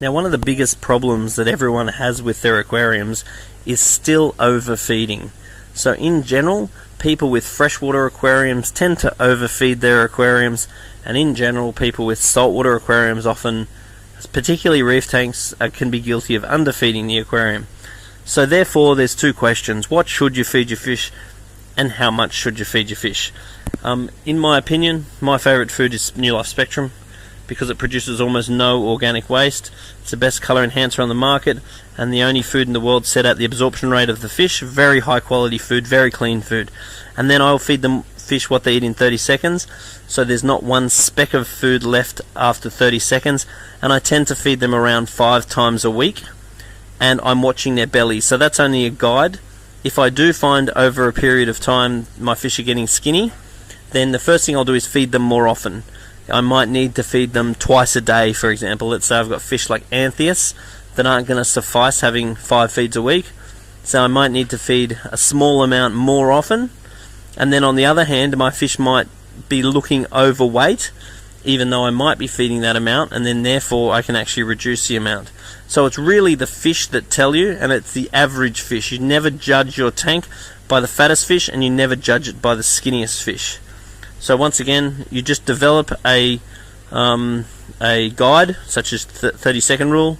Now, one of the biggest problems that everyone has with their aquariums is still overfeeding. So in general, people with freshwater aquariums tend to overfeed their aquariums, and in general, people with saltwater aquariums often, particularly reef tanks, can be guilty of underfeeding the aquarium. So therefore, there's two questions. What should you feed your fish, and how much should you feed your fish? In my opinion, my favourite food is New Life Spectrum, because it produces almost no organic waste. It's the best colour enhancer on the market, and the only food in the world set at the absorption rate of the fish. Very high quality food, very clean food. And then I'll feed them fish what they eat in 30 seconds, so there's not one speck of food left after 30 seconds, and I tend to feed them around 5 times a week, and I'm watching their bellies. So that's only a guide. If I do find over a period of time my fish are getting skinny, then the first thing I'll do is feed them more often. I might need to feed them twice a day, for example. Let's say I've got fish like Anthias that aren't going to suffice having 5 feeds a week, so I might need to feed a small amount more often. And then on the other hand, my fish might be looking overweight, even though I might be feeding that amount, and then therefore I can actually reduce the amount. So it's really the fish that tell you, and it's the average fish. You never judge your tank by the fattest fish, and you never judge it by the skinniest fish. So once again, you just develop a guide, such as 30-second rule,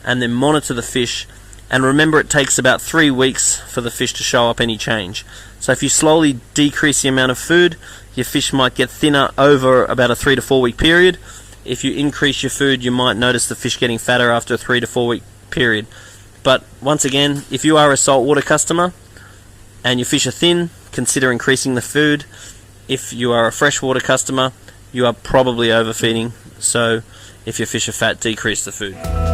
and then monitor the fish. And remember, it takes about 3 weeks for the fish to show up any change. So if you slowly decrease the amount of food, your fish might get thinner over about a 3 to 4 week period. If you increase your food, you might notice the fish getting fatter after a 3 to 4 week period. But once again, if you are a saltwater customer and your fish are thin, consider increasing the food. If you are a freshwater customer, you are probably overfeeding, so if your fish are fat, decrease the food.